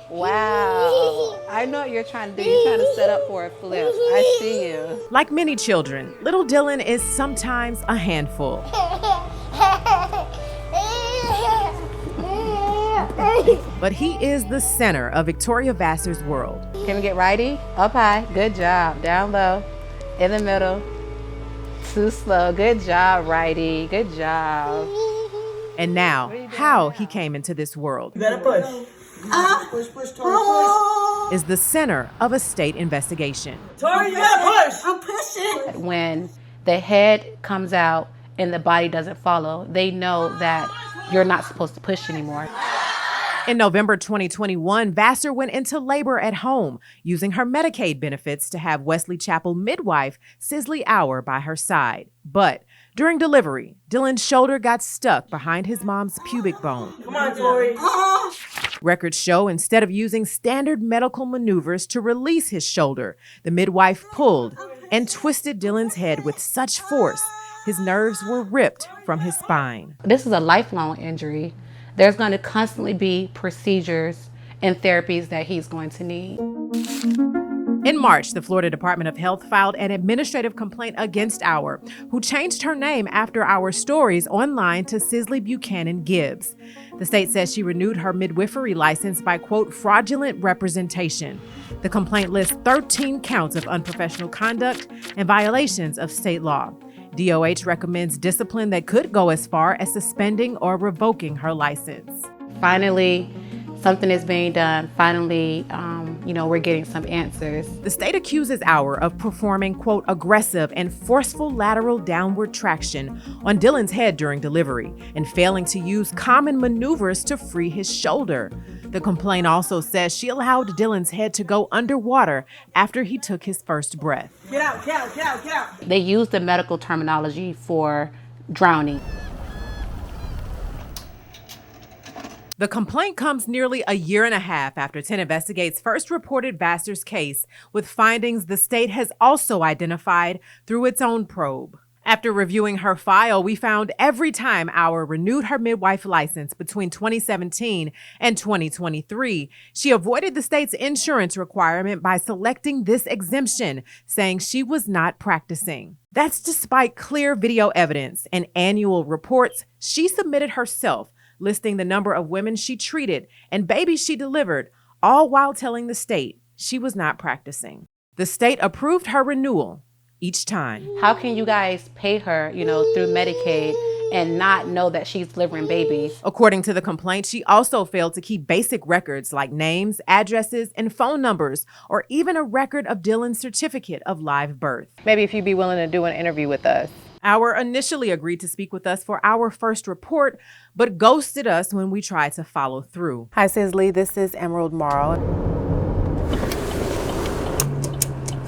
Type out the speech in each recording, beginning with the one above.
Wow. I know what you're trying to do. You're trying to set up for a flip. I see you. Like many children, little Dylan is sometimes a handful. But he is the center of Victoria Vassar's world. Can we get righty? Up high. Good job. Down low. In the middle. Too slow. Good job, righty. Good job. And now, how he came into this world You better push. Push, Tori, is the center of a state investigation. Tori, you better push. I'm pushing. When the head comes out and the body doesn't follow, they know that you're not supposed to push anymore. In November 2021, Vassar went into labor at home, using her Medicaid benefits to have Wesley Chapel midwife Sisley Hour by her side. But during delivery, Dylan's shoulder got stuck behind his mom's pubic bone. Come on, Tori. Records show instead of using standard medical maneuvers to release his shoulder, the midwife pulled and twisted Dylan's head with such force, his nerves were ripped from his spine. This is a lifelong injury. There's going to constantly be procedures and therapies that he's going to need. In March, the Florida Department of Health filed an administrative complaint against Hour, who changed her name after our stories online to Sisley Buchanan Gibbs. The state says she renewed her midwifery license by, quote, fraudulent representation. The complaint lists 13 counts of unprofessional conduct and violations of state law. DOH recommends discipline that could go as far as suspending or revoking her license. Finally, something is being done. Finally, we're getting some answers. The state accuses Hour of performing, quote, aggressive and forceful lateral downward traction on Dylan's head during delivery and failing to use common maneuvers to free his shoulder. The complaint also says she allowed Dylan's head to go underwater after he took his first breath. Get out, get out, get out, get out. They use the medical terminology for drowning. The complaint comes nearly a year and a half after 10 Investigates first reported Vassar's case, with findings the state has also identified through its own probe. After reviewing her file, we found every time Hour renewed her midwife license between 2017 and 2023, she avoided the state's insurance requirement by selecting this exemption, saying she was not practicing. That's despite clear video evidence and annual reports she submitted herself, listing the number of women she treated and babies she delivered, all while telling the state she was not practicing. The state approved her renewal each time. How can you guys pay her, through Medicaid and not know that she's delivering babies? According to the complaint, she also failed to keep basic records like names, addresses, and phone numbers, or even a record of Dylan's certificate of live birth. Maybe if you'd be willing to do an interview with us. Hour initially agreed to speak with us for our first report, but ghosted us when we tried to follow through. Hi, Sisley. This is Emerald Morrow.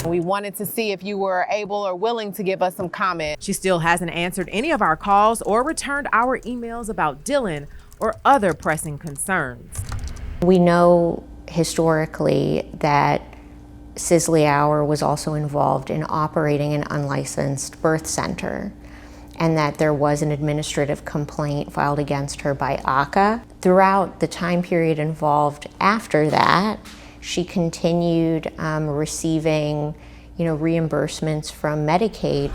We wanted to see if you were able or willing to give us some comment. She still hasn't answered any of our calls or returned our emails about Dylan or other pressing concerns. We know historically that Sisley Hour was also involved in operating an unlicensed birth center, and that there was an administrative complaint filed against her by ACA. Throughout the time period involved after that, she continued receiving, reimbursements from Medicaid.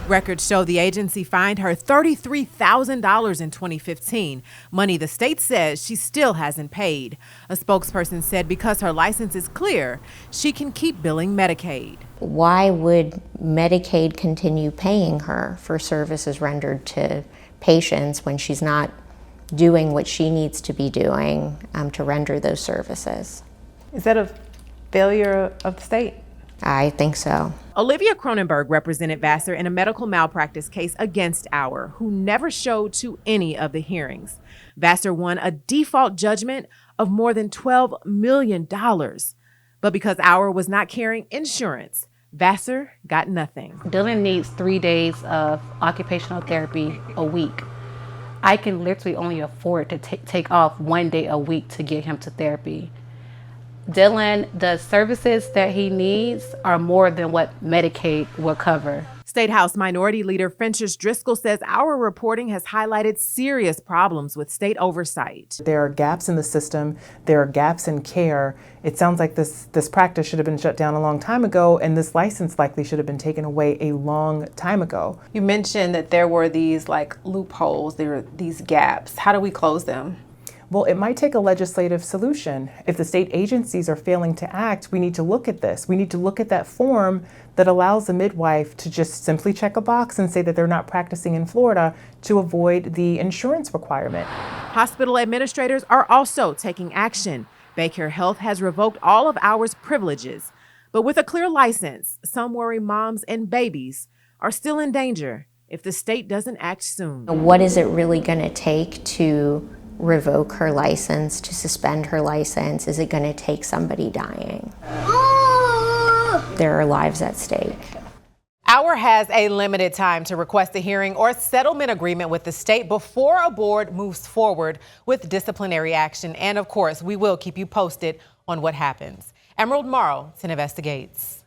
Records show the agency fined her $33,000 in 2015, money the state says she still hasn't paid. A spokesperson said because her license is clear, she can keep billing Medicaid. Why would Medicaid continue paying her for services rendered to patients when she's not doing what she needs to be doing to render those services? Is that a failure of the state? I think so. Olivia Cronenberg represented Vassar in a medical malpractice case against Hour, who never showed to any of the hearings. Vassar won a default judgment of more than $12 million. But because Hour was not carrying insurance, Vassar got nothing. Dylan needs 3 days of occupational therapy a week. I can literally only afford to take off 1 day a week to get him to therapy. Dylan, the services that he needs are more than what Medicaid will cover. State House Minority Leader Fences Driscoll says our reporting has highlighted serious problems with state oversight. There are gaps in the system. There are gaps in care. It sounds like this practice should have been shut down a long time ago, and this license likely should have been taken away a long time ago. You mentioned that there were these loopholes, there were these gaps. How do we close them? Well, it might take a legislative solution. If the state agencies are failing to act, we need to look at this. We need to look at that form that allows a midwife to just simply check a box and say that they're not practicing in Florida to avoid the insurance requirement. Hospital administrators are also taking action. Baycare Health has revoked all of ours privileges. But with a clear license, some worry moms and babies are still in danger if the state doesn't act soon. What is it really going to take to revoke her license, to suspend her license? Is it going to take somebody dying? There are lives at stake. Our has a limited time to request a hearing or settlement agreement with the state before a board moves forward with disciplinary action. And of course, we will keep you posted on what happens. Emerald Morrow, 10 Investigates.